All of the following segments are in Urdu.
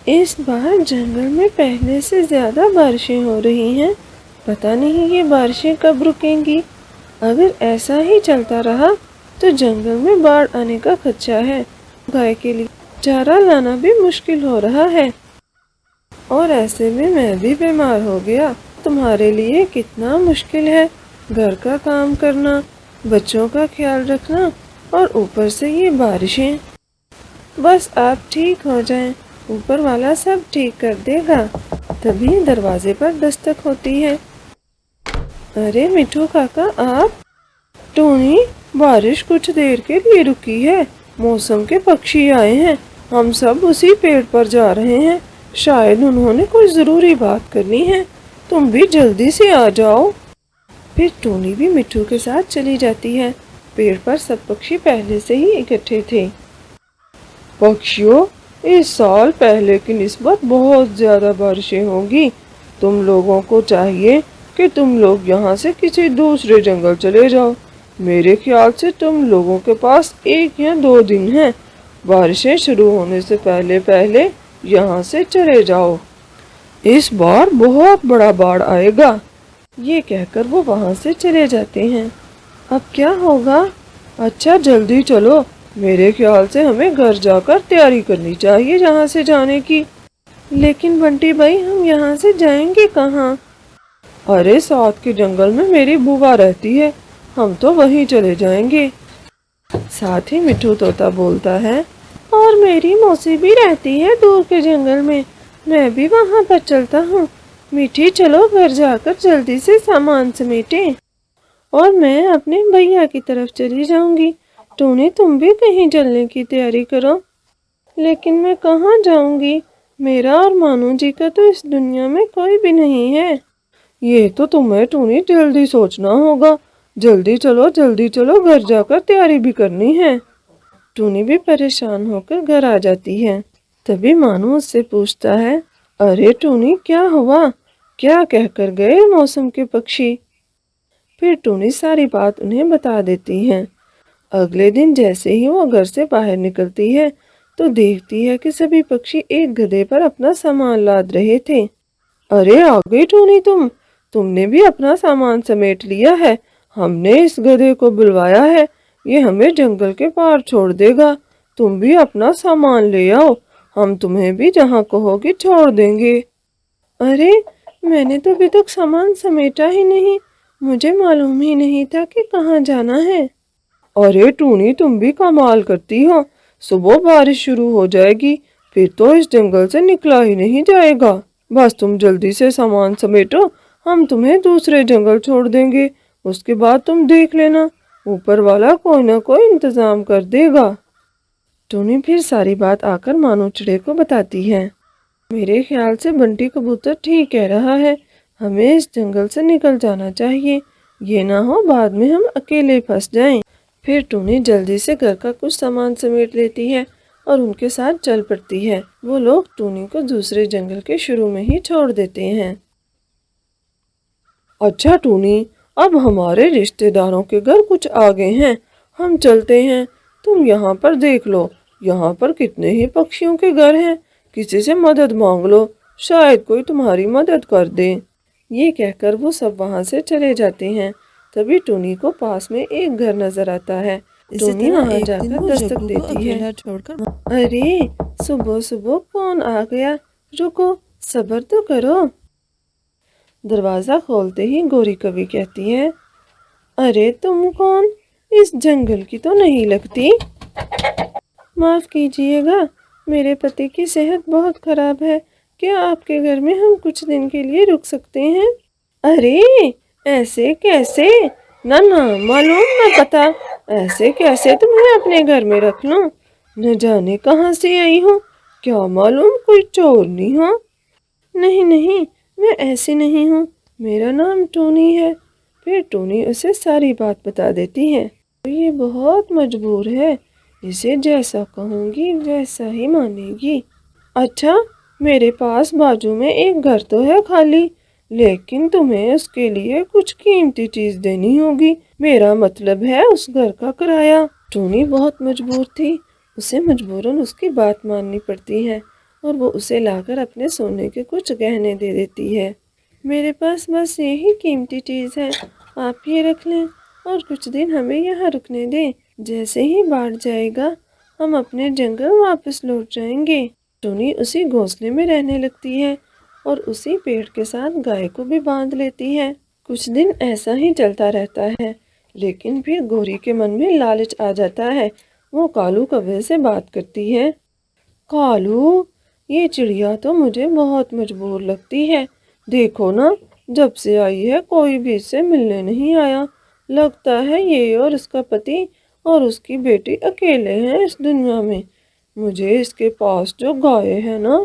اس بار جنگل میں پہلے سے زیادہ بارشیں ہو رہی ہیں، پتہ نہیں یہ بارشیں کب رکیں گی۔ اگر ایسا ہی چلتا رہا تو جنگل میں باڑھ آنے کا خدشہ ہے۔ گائے کے لیے چارہ لانا بھی مشکل ہو رہا ہے، اور ایسے میں بھی بیمار ہو گیا۔ تمہارے لیے کتنا مشکل ہے گھر کا کام کرنا، بچوں کا خیال رکھنا، اور اوپر سے یہ بارشیں۔ بس آپ ٹھیک ہو جائیں، اوپر والا سب ٹھیک کر دے گا۔ تبھی دروازے پر دستک ہوتی ہے۔ ارے مٹھو کاکا آپ؟ ٹونی، بارش کچھ دیر کے لیے رکی ہے، موسم کے پکشی آئے ہیں، ہم سب اسی پیڑ پر جا رہے ہیں، شاید انہوں نے کوئی ضروری بات کرنی ہے، تم بھی جلدی سے آ جاؤ۔ پھر ٹونی بھی مٹھو کے ساتھ چلی جاتی ہے۔ پیڑ پر سب پکشی پہلے سے ہی اکٹھے تھے۔ پکشیوں، اس سال پہلے کی نسبت بہت زیادہ بارشیں ہوں گی، تم لوگوں کو چاہیے کہ تم لوگ یہاں سے کسی دوسرے جنگل چلے جاؤ۔ میرے خیال سے تم لوگوں کے پاس 1 یا 2 دن ہیں، بارشیں شروع ہونے سے پہلے یہاں سے چلے جاؤ، اس بار بہت بڑا باڑھ آئے گا۔ یہ کہہ کر وہ وہاں سے چلے جاتے ہیں۔ اب کیا ہوگا؟ اچھا جلدی چلو، میرے خیال سے ہمیں گھر جا کر تیاری کرنی چاہیے یہاں سے جانے کی۔ لیکن بنٹی بھائی، ہم یہاں سے جائیں گے کہاں؟ ارے ساتھ کے جنگل میں میری بوا رہتی ہے، ہم تو وہیں چلے جائیں گے۔ ساتھ ہی مٹھو طوطا بولتا ہے، اور میری موسی بھی رہتی ہے دور کے جنگل میں بھی وہاں پر چلتا ہوں۔ میٹھی چلو گھر جا کر جلدی سے سامان سمیٹیں، اور میں اپنے بھیا کی طرف چلی جاؤں گی۔ ٹونی، تم بھی کہیں چلنے کی تیاری کرو۔ لیکن میں کہاں جاؤں گی؟ میرا اور مانو جی کا تو اس دنیا میں کوئی بھی نہیں ہے۔ یہ تو تمہیں ٹونی جلدی سوچنا ہوگا، جلدی چلو گھر جا کر تیاری بھی کرنی ہے۔ ٹونی بھی پریشان ہو کر گھر آ جاتی ہے۔ تبھی مانو اس سے پوچھتا ہے، ارے ٹونی کیا ہوا؟ کیا کہہ کر گئے موسم کے پکشی؟ پھر ٹونی ساری بات انہیں بتا دیتی ہے۔ اگلے دن جیسے ہی وہ گھر سے باہر نکلتی ہے تو دیکھتی ہے کہ سبھی پکشی ایک گدھے پر اپنا سامان لاد رہے تھے۔ ارے آ گئی ٹونی، تم نے بھی اپنا سامان سمیٹ لیا ہے، ہم نے اس گدھے کو بلوایا ہے، یہ ہمیں جنگل کے پار چھوڑ دے گا، تم بھی اپنا سامان لے آؤ، ہم تمہیں بھی جہاں کہو گی چھوڑ دیں گے۔ ارے میں نے تو ابھی تک سامان سمیٹا ہی نہیں، مجھے معلوم ہی نہیں تھا کہ کہاں جانا ہے۔ ارے ٹونی، تم بھی کمال کرتی ہو، صبح بارش شروع ہو جائے گی، پھر تو اس جنگل سے نکلا ہی نہیں جائے گا۔ بس تم جلدی سے سامان سمیٹو، ہم تمہیں دوسرے جنگل چھوڑ دیں گے، اس کے بعد تم دیکھ لینا، اوپر والا کوئی نہ کوئی انتظام کر دے گا۔ ٹونی پھر ساری بات آ کر مانو چڑے کو بتاتی ہے۔ میرے خیال سے بنٹی کبوتر ٹھیک کہہ رہا ہے، ہمیں اس جنگل سے نکل جانا چاہیے، یہ نہ ہو بعد میں ہم اکیلے پھنس جائیں۔ پھر ٹونی جلدی سے گھر کا کچھ سامان سمیٹ لیتی ہے اور ان کے ساتھ چل پڑتی ہے۔ وہ لوگ ٹونی کو دوسرے جنگل کے شروع میں ہی چھوڑ دیتے ہیں۔ اچھا ٹونی، اب ہمارے رشتے داروں کے گھر کچھ آگے ہیں، ہم چلتے ہیں، تم یہاں پر دیکھ لو، یہاں پر کتنے ہی پکشیوں کے گھر ہیں، کسی سے مدد مانگ لو، شاید کوئی تمہاری مدد کر دے۔ یہ کہہ کر وہ سب وہاں سے چلے جاتے ہیں۔ تبھی ٹونی کو پاس میں ایک گھر نظر آتا ہے۔ ٹونی وہاں جا کر دستک دیتی ہے۔ ارے صبح صبح کون آ گیا؟ رکو، صبر تو کرو۔ دروازہ کھولتے ہی گوری کوی کہتی ہے، ارے تم کون؟ اس جنگل کی تو نہیں لگتی۔ معاف کیجیے گا، میرے پتی کی صحت بہت خراب ہے، کیا آپ کے گھر میں ہم کچھ دن کے لیے رک سکتے ہیں؟ ارے ایسے کیسے؟ نہ معلوم نہ پتا، ایسے کیسے تمہیں اپنے گھر میں رکھ لوں؟ نہ جانے کہاں سے آئی ہوں، کیا معلوم کوئی چور نہیں ہو؟ نہیں، میں ایسی نہیں ہوں، میرا نام ٹونی ہے۔ پھر ٹونی اسے ساری بات بتا دیتی ہے۔ یہ بہت مجبور ہے، اسے جیسا کہوں گی ویسا ہی مانے گی۔ اچھا، میرے پاس بازو میں ایک گھر تو ہے خالی، لیکن تمہیں اس کے لیے کچھ قیمتی چیز دینی ہوگی، میرا مطلب ہے اس گھر کا کرایہ۔ ٹونی بہت مجبور تھی، اسے مجبوراً اس کی بات ماننی پڑتی ہے اور وہ اسے لا کر اپنے سونے کے کچھ گہنے دے دیتی ہے۔ میرے پاس بس یہی قیمتی چیز ہے، آپ یہ رکھ لیں اور کچھ دن ہمیں یہاں رکنے دیں۔ جیسے ہی باڑ جائے گا ہم اپنے جنگل واپس لوٹ جائیں گے۔ ٹونی اسی گھونسلے میں رہنے لگتی ہے اور اسی پیڑ کے ساتھ گائے کو بھی باندھ لیتی ہے۔ کچھ دن ایسا ہی چلتا رہتا ہے، لیکن پھر گوری کے من میں لالچ آ جاتا ہے۔ وہ کالو کوے سے بات کرتی ہے۔ کالو، یہ چڑیا تو مجھے بہت مجبور لگتی ہے۔ دیکھو نا، جب سے آئی ہے کوئی بھی اس سے ملنے نہیں آیا۔ لگتا ہے یہ اور اس کا پتی اور اس کی بیٹی اکیلے ہیں اس دنیا میں۔ مجھے اس کے پاس جو گائے ہے نا،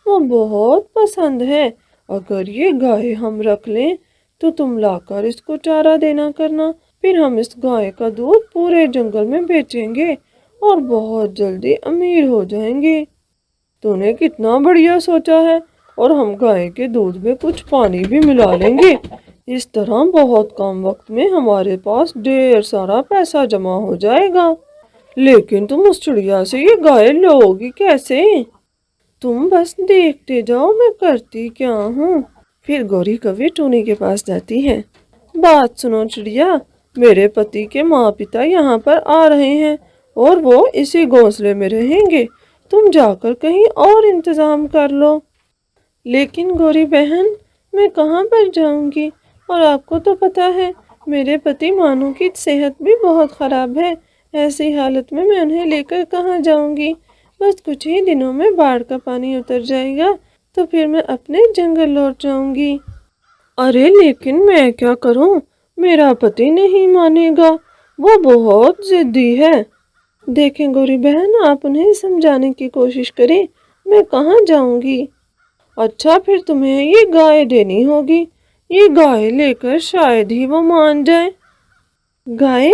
وہ بہت پسند ہے۔ اگر یہ گائے ہم رکھ لیں تو تم لا کر اس کو چارہ دینا کرنا، پھر ہم اس گائے کا دودھ پورے جنگل میں بیچیں گے اور بہت جلدی امیر ہو جائیں گے۔ تو نے کتنا بڑھیا سوچا ہے، اور ہم گائے کے دودھ میں کچھ پانی بھی ملا لیں گے۔ اس طرح بہت کم وقت میں ہمارے پاس ڈھیر سارا پیسہ جمع ہو جائے گا۔ لیکن تم اس چڑیا سے یہ گائے لو گی کیسے؟ تم بس دیکھتے جاؤ میں کرتی کیا ہوں۔ پھر گوری کوی ٹونی کے پاس جاتی ہے۔ بات سنو چڑیا، میرے پتی کے ماں پتا یہاں پر آ رہے ہیں اور وہ اسی گھونسلے میں رہیں گے۔ تم جا کر کہیں اور انتظام کر لو۔ لیکن گوری بہن، میں کہاں پر جاؤں گی؟ اور آپ کو تو پتا ہے میرے پتی مانو کی صحت بھی بہت خراب ہے۔ ایسی حالت میں انہیں لے کر کہاں جاؤں گی؟ بس کچھ ہی دنوں میں باڑھ کا پانی اتر جائے گا تو پھر میں اپنے جنگل لوٹ جاؤں گی۔ ارے لیکن میں کیا کروں؟ میرا پتی نہیں مانے گا، وہ بہت ضدی ہے۔ دیکھیں گوری بہن، آپ انہیں سمجھانے کی کوشش کریں، میں کہاں جاؤں گی؟ اچھا، پھر تمہیں یہ گائے دینی ہوگی۔ یہ گائے لے کر شاید ہی وہ مان جائے۔ گائے؟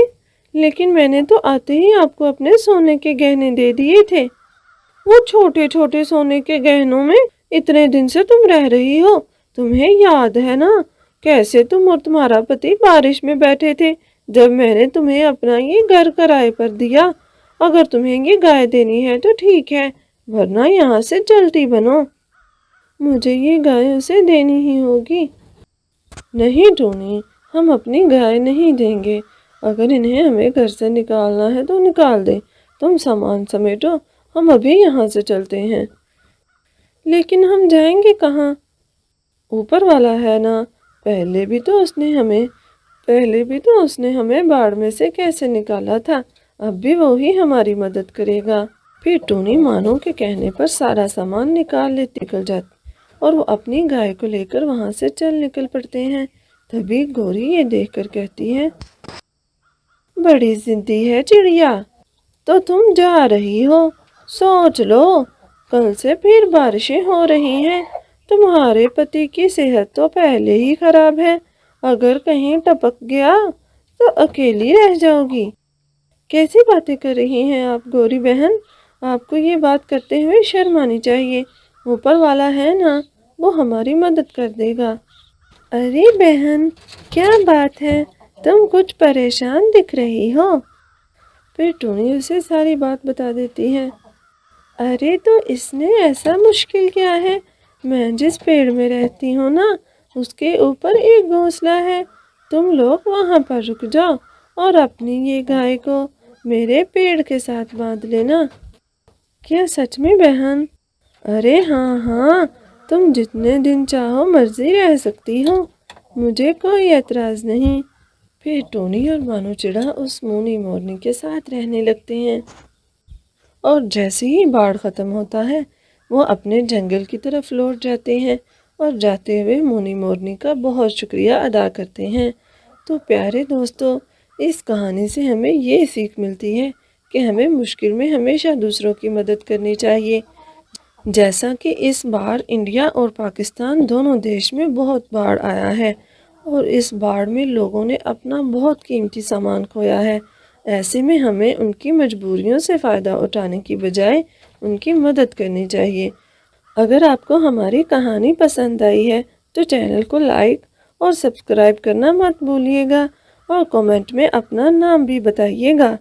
لیکن میں نے تو آتے ہی آپ کو اپنے سونے کے گہنے دے دیے تھے۔ وہ چھوٹے چھوٹے سونے کے گہنوں میں اتنے دن سے تم رہ رہی ہو، تمہیں یاد ہے نا کیسے تم اور تمہارا پتی بارش میں بیٹھے تھے جب میں نے تمہیں اپنا یہ گھر کرائے پر دیا۔ اگر تمہیں یہ گائے دینی ہے تو ٹھیک ہے، ورنہ یہاں سے جلدی بنو۔ مجھے یہ گائے اسے دینی ہی ہوگی۔ نہیں ٹونی، ہم اپنی گائے نہیں دیں گے۔ اگر انہیں ہمیں گھر سے نکالنا ہے تو نکال دے۔ تم سامان سمیٹو، ہم ابھی یہاں سے چلتے ہیں۔ لیکن ہم جائیں گے کہاں؟ اوپر والا ہے نا، پہلے بھی تو اس نے ہمیں باڑ میں سے کیسے نکالا تھا، اب بھی وہی ہماری مدد کرے گا۔ پھر ٹونی مانو کے کہنے پر سارا سامان نکل جاتی اور وہ اپنی گائے کو لے کر وہاں سے نکل پڑتے ہیں۔ تبھی گوری یہ دیکھ کر کہتی ہے، بڑی ضدی ہے چڑیا، تو تم جا رہی ہو؟ سوچ لو، کل سے پھر بارشیں ہو رہی ہیں، تمہارے پتی کی صحت تو پہلے ہی خراب ہے، اگر کہیں ٹپک گیا تو اکیلی رہ جاؤ گی۔ کیسی باتیں کر رہی ہیں آپ گوری بہن؟ آپ کو یہ بات کرتے ہوئے شرم آنی چاہیے۔ اوپر والا ہے نا، وہ ہماری مدد کر دے گا۔ ارے بہن، کیا بات ہے؟ تم کچھ پریشان دکھ رہی ہو۔ پھر ٹونی اسے ساری بات بتا دیتی ہے۔ ارے تو اس میں ایسا مشکل کیا ہے؟ میں جس پیڑ میں رہتی ہوں نا، اس کے اوپر ایک گھونسلہ ہے، تم لوگ وہاں پر رک جاؤ اور اپنی یہ گائے کو میرے پیڑ کے ساتھ باندھ لینا۔ کیا سچ میں بہن؟ ارے ہاں، تم جتنے دن چاہو مرضی رہ سکتی ہو، مجھے کوئی اعتراض نہیں۔ پھر ٹونی اور مانو چڑا اس مونی مورنی کے ساتھ رہنے لگتے ہیں، اور جیسے ہی باڑ ختم ہوتا ہے وہ اپنے جنگل کی طرف لوٹ جاتے ہیں اور جاتے ہوئے مونی مورنی کا بہت شکریہ ادا کرتے ہیں۔ تو پیارے دوستو، اس کہانی سے ہمیں یہ سیکھ ملتی ہے کہ ہمیں مشکل میں ہمیشہ دوسروں کی مدد کرنی چاہیے۔ جیسا کہ اس بار انڈیا اور پاکستان دونوں دیش میں بہت باڑ آیا ہے اور اس باڑ میں لوگوں نے اپنا بہت قیمتی سامان کھویا ہے۔ ایسے میں ہمیں ان کی مجبوریوں سے فائدہ اٹھانے کی بجائے ان کی مدد کرنی چاہیے۔ اگر آپ کو ہماری کہانی پسند آئی ہے تو چینل کو لائک اور سبسکرائب کرنا مت بھولیے گا، اور کمنٹ میں اپنا نام بھی بتائیے گا۔